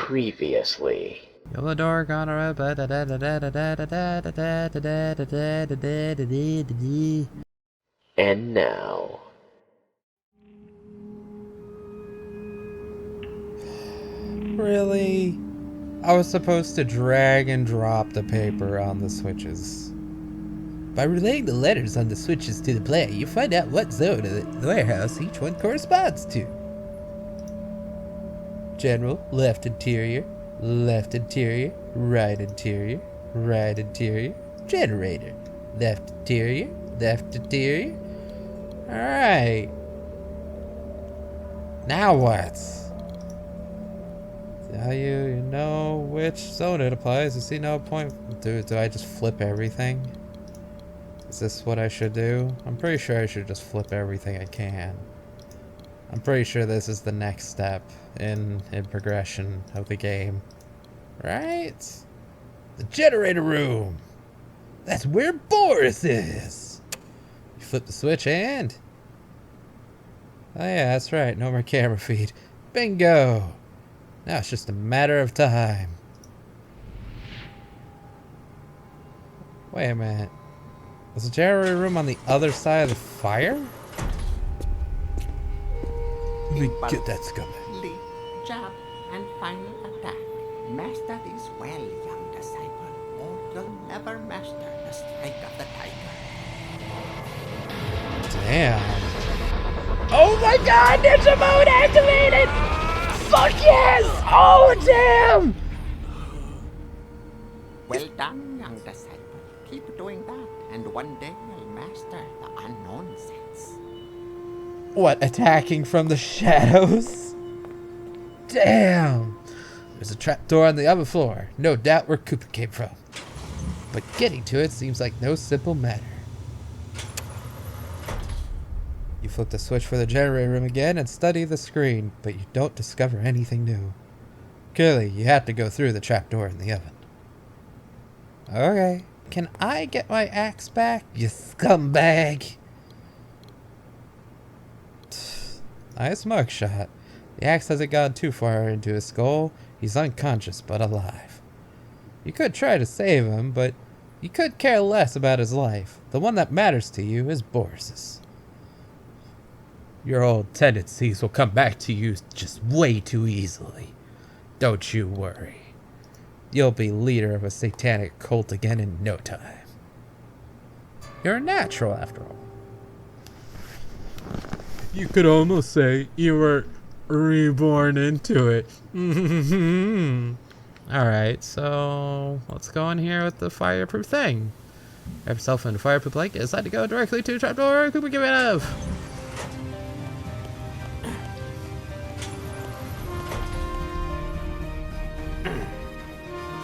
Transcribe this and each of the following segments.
Previously. The door gonna And now. Really? I was supposed to drag and drop the paper on the switches. By relaying the letters on the switches to the player, you find out what zone of the warehouse each one corresponds to. General, left interior, right interior, right interior, generator, left interior. Alright. Now what? Now you know which zone it applies. I see no point. Do I just flip everything? Is this what I should do? I'm pretty sure I should just flip everything I can. I'm pretty sure this is the next step in progression of the game. Right? The generator room! That's where Boris is! You flip the switch and... Oh yeah, that's right. No more camera feed. Bingo! Now it's just a matter of time. Wait a minute. Was the generator room on the other side of the fire? Let me get that scumbag. Leap, jump, and final attack. Master this well, young disciple, or you'll never master the strike of the tiger. Damn. Oh my god, ninja mode activated! Fuck yes! Oh damn! Well done, young disciple. Keep doing that, and one day you'll master the unknown sense. What, attacking from the shadows? Damn! There's a trapdoor on the other floor. No doubt where Cooper came from. But getting to it seems like no simple matter. You flip the switch for the generator room again and study the screen, but you don't discover anything new. Clearly, you have to go through the trapdoor in the oven. Okay. Can I get my axe back, you scumbag? Nice mugshot. The axe hasn't gone too far into his skull. He's unconscious but alive. You could try to save him, but you could care less about his life. The one that matters to you is Boris's. Your old tendencies will come back to you just way too easily. Don't you worry. You'll be leader of a satanic cult again in no time. You're a natural after all. You could almost say you were reborn into it. Alright, so let's go in here with the fireproof thing. Wrap yourself in a fireproof blanket. Decide to go directly to the trapdoor. Cooper, get rid of.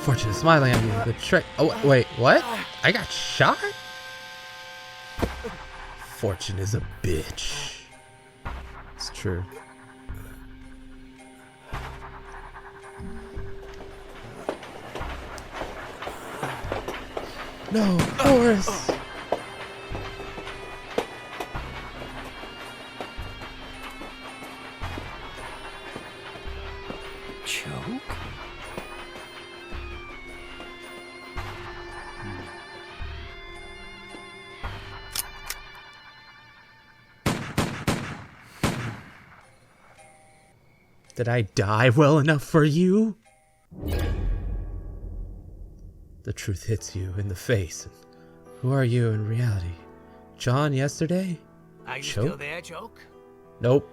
Fortune is smiling at you. The trick. Oh, wait, what? I got shot? Fortune is a bitch. It's true. No, Boris! Choke? Did I die well enough for you? The truth hits you in the face. Who are you in reality? John yesterday? Are you Choke? still there, Choke? Nope.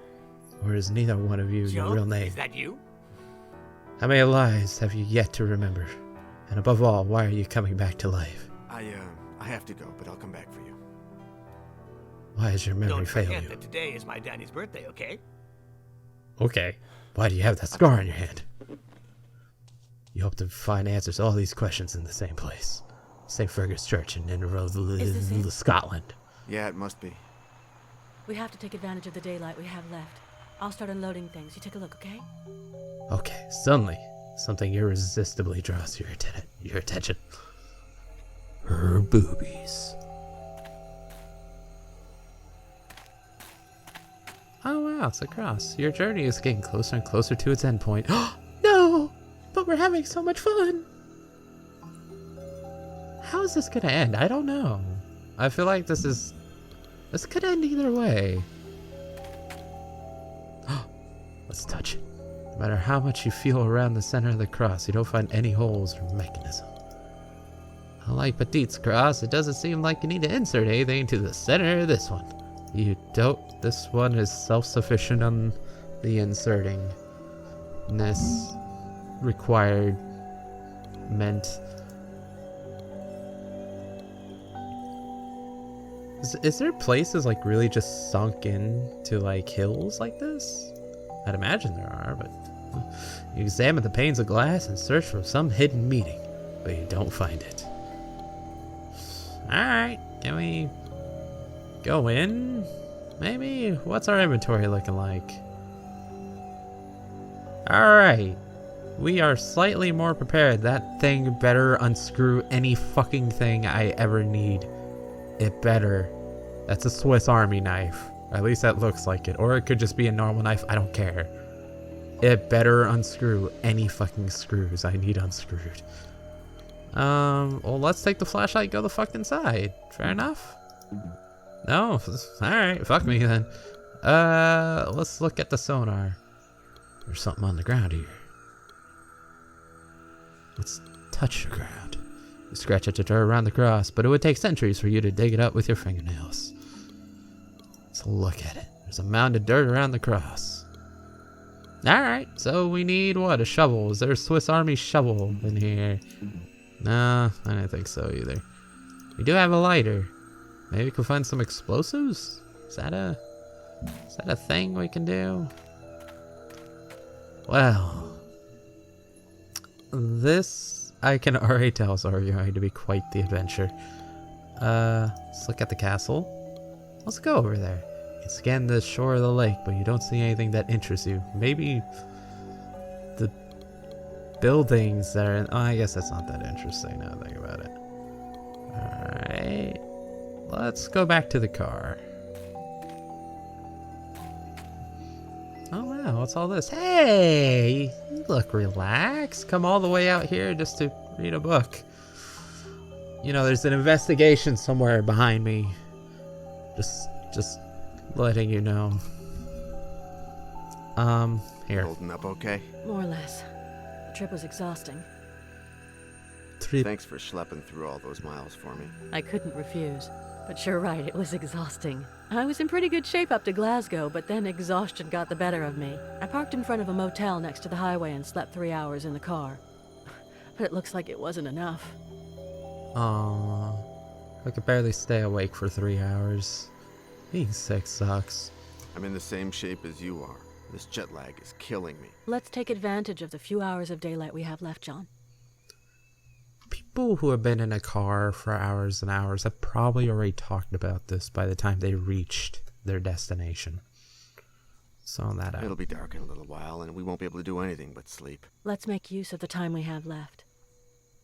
Or is neither one of you your Choke? real name? Is that you? How many lives have you yet to remember? And above all, why are you coming back to life? I have to go, but I'll come back for you. Why is your memory Don't failing forget you? that today is my daddy's birthday, okay? Okay. Why do you have that scar on your hand? You hope to find answers to all these questions in the same place. St. Fergus Church in this Scotland. Yeah, it must be. We have to take advantage of the daylight we have left. I'll start unloading things. You take a look, okay? Okay, suddenly, something irresistibly draws your attention. Her boobies. Oh wow, it's a cross. Your journey is getting closer and closer to its endpoint. No! we're having so much fun. How is this gonna end? I don't know. I feel like this could end either way. Let's touch it. No matter how much you feel around the center of the cross, you don't find any holes or mechanism. Unlike Petite's cross, it doesn't seem like you need to insert anything to the center of this one. You don't. This one is self-sufficient on the inserting. Ness required meant. Is there places like really just sunk in to like hills like this? I'd imagine there are, but you examine the panes of glass and search for some hidden meaning, but you don't find it. Alright, can we go in? Maybe? What's our inventory looking like? Alright. We are slightly more prepared. That thing better unscrew any fucking thing I ever need. It better. That's a Swiss Army knife. At least that looks like it. Or it could just be a normal knife. I don't care. It better unscrew any fucking screws I need unscrewed. Well, let's take the flashlight, go the fuck inside. Fair enough? No? Alright, fuck me then. Let's look at the sonar. There's something on the ground here. Let's touch the ground. You scratch at the dirt around the cross, but it would take centuries for you to dig it up with your fingernails. Let's look at it. There's a mound of dirt around the cross. Alright, so we need what? A shovel. Is there a Swiss Army shovel in here? No, I don't think so either. We do have a lighter. Maybe we can find some explosives? Is that a thing we can do? Well, this I can already tell is already going to be quite the adventure. Let's look at the castle. Let's go over there. You can scan the shore of the lake, but you don't see anything that interests you. Maybe the buildings that are in... Oh, I guess that's not that interesting now that I think about it. Alright. Let's go back to the car. Oh wow, what's all this? Hey! You look relaxed. Come all the way out here just to read a book. You know, there's an investigation somewhere behind me. Just letting you know. Here. Holding up okay? More or less. The trip was exhausting. Thanks for schlepping through all those miles for me. I couldn't refuse. But you're right, it was exhausting. I was in pretty good shape up to Glasgow, but then exhaustion got the better of me. I parked in front of a motel next to the highway and slept 3 hours in the car. But it looks like it wasn't enough. Aww. I could barely stay awake for 3 hours. Being sick sucks. I'm in the same shape as you are. This jet lag is killing me. Let's take advantage of the few hours of daylight we have left, John. People who have been in a car for hours and hours have probably already talked about this by the time they reached their destination. So that It'll be dark in a little while, and we won't be able to do anything but sleep. Let's make use of the time we have left.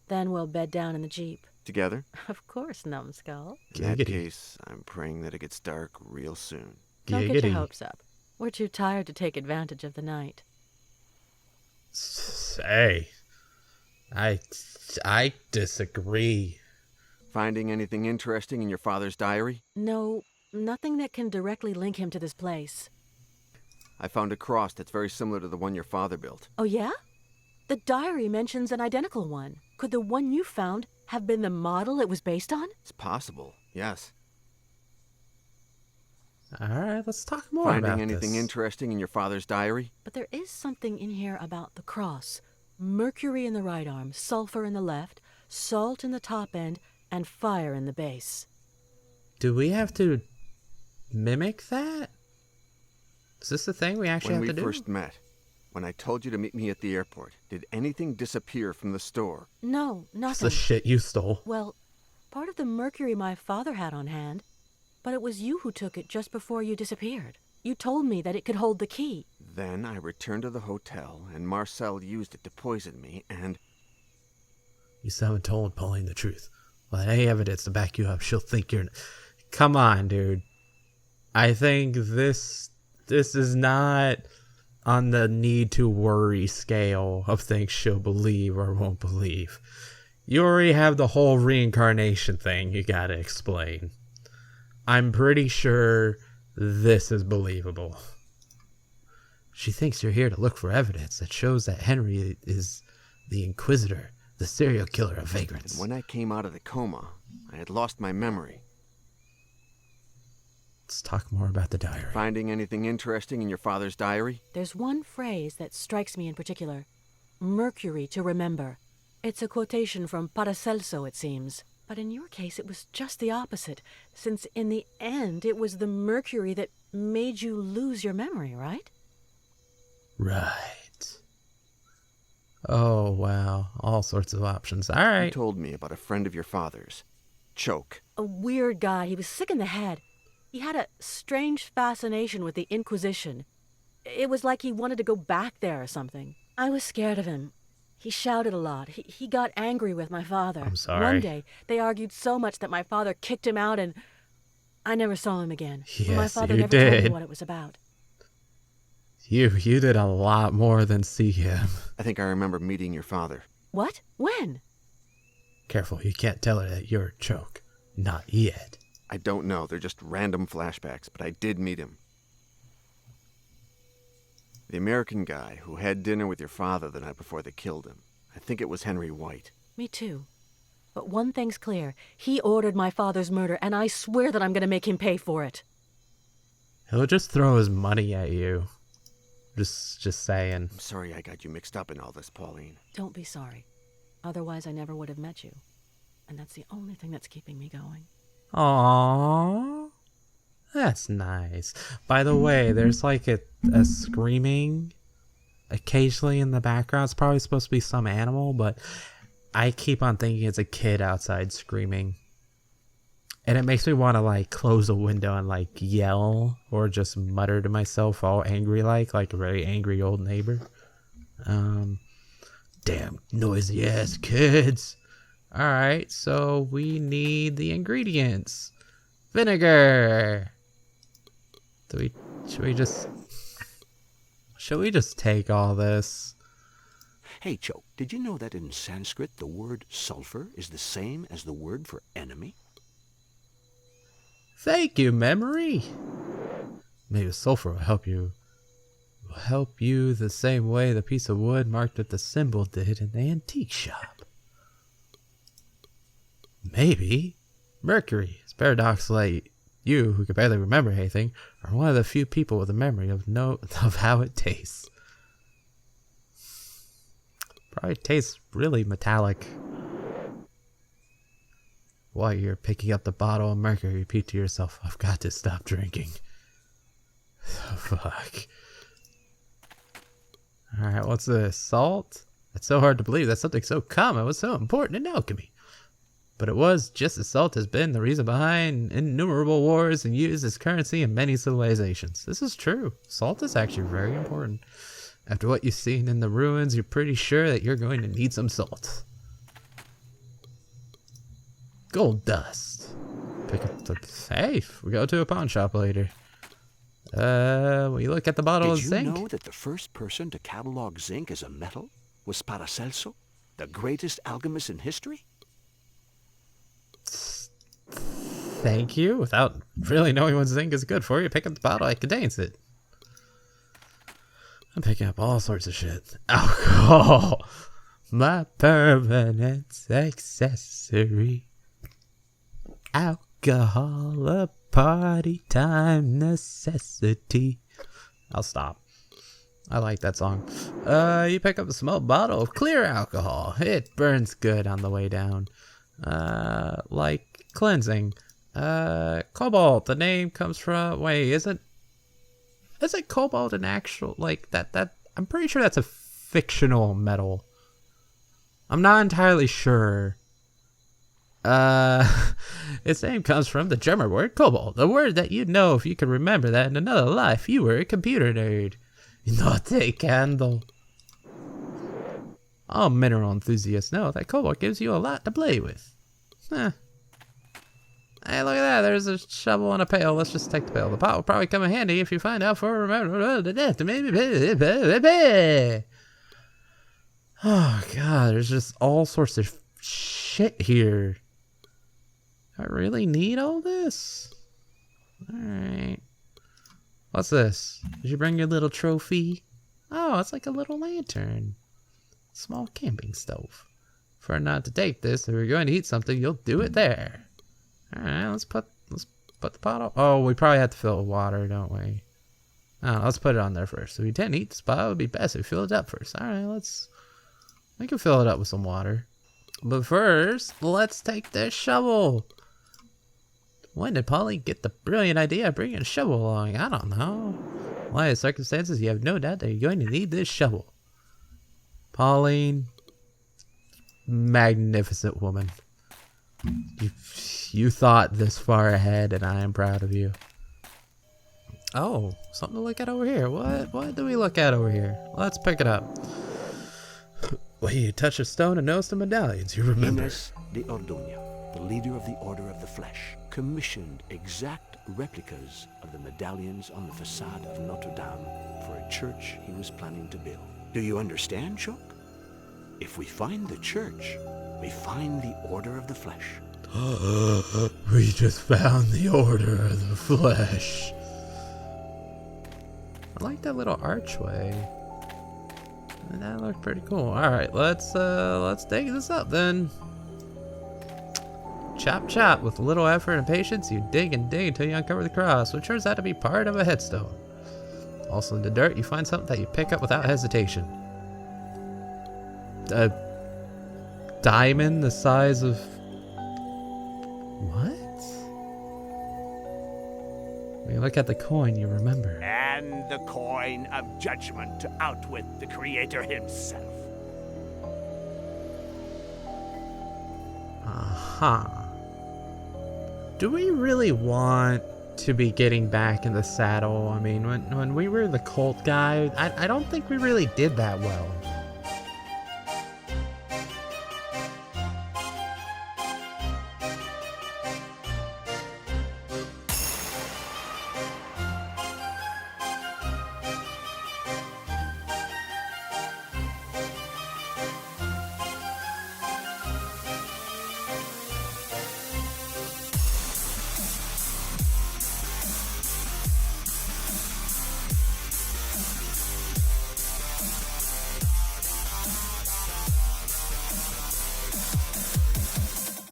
Then we'll bed down in the Jeep. Together? Of course, numbskull. In that case, I'm praying that it gets dark real soon. Don't get your hopes up. We're too tired to take advantage of the night. Say, I disagree. Finding anything interesting in your father's diary? No, nothing that can directly link him to this place. I found a cross that's very similar to the one your father built. Oh yeah? The diary mentions an identical one. Could the one you found have been the model it was based on? It's possible, yes. Alright, let's talk more about this. Finding anything interesting in your father's diary? But there is something in here about the cross. Mercury in the right arm, sulfur in the left, salt in the top end, and fire in the base. Do we have to mimic that? Is this the thing we actually have to do? When we first met, when I told you to meet me at the airport, did anything disappear from the store? No, nothing. It's the shit you stole. Well, part of the mercury my father had on hand, but it was you who took it just before you disappeared. You told me that it could hold the key. Then I returned to the hotel, and Marcel used it to poison me, and... You sound told pulling the truth. Without any evidence to back you up, she'll think you're... Come on, dude. I think this is not on the need to worry scale of things she'll believe or won't believe. You already have the whole reincarnation thing you gotta explain. I'm pretty sure this is believable. She thinks you're here to look for evidence that shows that Henry is the Inquisitor, the serial killer of vagrants. And when I came out of the coma, I had lost my memory. Let's talk more about the diary. Finding anything interesting in your father's diary? There's one phrase that strikes me in particular. Mercury to remember. It's a quotation from Paracelso, it seems. But in your case, it was just the opposite, since in the end, it was the mercury that made you lose your memory, right? Right. Oh, wow. All sorts of options. All right. You told me about a friend of your father's. Choke. A weird guy. He was sick in the head. He had a strange fascination with the Inquisition. It was like he wanted to go back there or something. I was scared of him. He shouted a lot. He got angry with my father. I'm sorry. One day, they argued so much that my father kicked him out and I never saw him again. Yes, my father you never told me did. what it was about. You did a lot more than see him. I think I remember meeting your father. What? When? Careful, you can't tell her that you're Choke. Not yet. I don't know. They're just random flashbacks, but I did meet him. The American guy who had dinner with your father the night before they killed him. I think it was Henry White. Me too. But one thing's clear. He ordered my father's murder, and I swear that I'm going to make him pay for it. He'll just throw his money at you. Just saying. I'm sorry I got you mixed up in all this, Pauline. Don't be sorry. Otherwise, I never would have met you. And that's the only thing that's keeping me going. Aww. That's nice. By the way, there's like a screaming occasionally in the background. It's probably supposed to be some animal, but I keep on thinking it's a kid outside screaming. And it makes me want to like close a window and like yell or just mutter to myself all angry like a very angry old neighbor. Damn noisy ass kids. Alright, so we need the ingredients. Vinegar. Should we just take all this? Hey, Choke, did you know that in Sanskrit the word sulfur is the same as the word for enemy? Thank you, memory. Maybe sulfur will help you the same way the piece of wood marked with the symbol did in the antique shop. Maybe mercury is paradoxically you, who can barely remember anything, are one of the few people with a memory of how it tastes. Probably tastes really metallic. While you're picking up the bottle of mercury, repeat to yourself, I've got to stop drinking. Oh, fuck. Alright, what's this? Salt? It's so hard to believe that something so common was so important in alchemy. But it was, just as salt has been, the reason behind innumerable wars and used as currency in many civilizations. This is true. Salt is actually very important. After what you've seen in the ruins, you're pretty sure that you're going to need some salt. Gold dust. Pick up the safe. We go to a pawn shop later. We look at the bottle of zinc. Did you know that the first person to catalog zinc as a metal was Paracelso, the greatest alchemist in history? Thank you. Without really knowing what zinc is good for, you pick up the bottle that contains it. I'm picking up all sorts of shit. Alcohol. My permanent accessory. Alcohol, a party time necessity. I'll stop. I like that song. You pick up a small bottle of clear alcohol. It burns good on the way down. Like cleansing. Cobalt. The name comes from. Wait, is it cobalt an actual like that? I'm pretty sure that's a fictional metal. I'm not entirely sure. Its name comes from the German word cobalt, the word that you'd know if you could remember that in another life you were a computer nerd. Not a candle. All mineral enthusiasts know that cobalt gives you a lot to play with. Hey, look at that. There's a shovel and a pail. Let's just take the pail. The pot will probably come in handy if you find out for remember death. Oh, God. There's just all sorts of shit here. I really need all this? Alright. What's this? Did you bring your little trophy? Oh, it's like a little lantern. Small camping stove. For not to take this, if you're going to eat something, you'll do it there. Alright, let's put the pot up. Oh, we probably have to fill it with water, don't we? Oh, let's put it on there first. If we intend to eat the spot, it would be best if we fill it up first. Alright, we can fill it up with some water. But first, let's take this shovel. When did Polly get the brilliant idea of bringing a shovel along? I don't know. Why, in circumstances, you have no doubt that you're going to need this shovel. Pauline, magnificent woman. You thought this far ahead, and I am proud of you. Oh, something to look at over here. What do we look at over here? Let's pick it up. Well, you touch a stone and notice the medallions, you remember. Ines de Orduña, the leader of the Order of the Flesh, commissioned exact replicas of the medallions on the facade of Notre Dame for a church he was planning to build. Do you understand, Choc? If we find the church, we find the Order of the Flesh. We just found the Order of the Flesh. I like that little archway. That looked pretty cool. Alright, let's dig this up then. Chop chop. With a little effort and patience, you dig and dig until you uncover the cross, which turns out to be part of a headstone. Also in the dirt, you find something that you pick up without hesitation. A diamond the size of... What? When you look at the coin, you remember. And the coin of judgment to outwit the Creator himself. Aha. Do we really want to be getting back in the saddle? I mean, when we were the cult guy, I don't think we really did that well.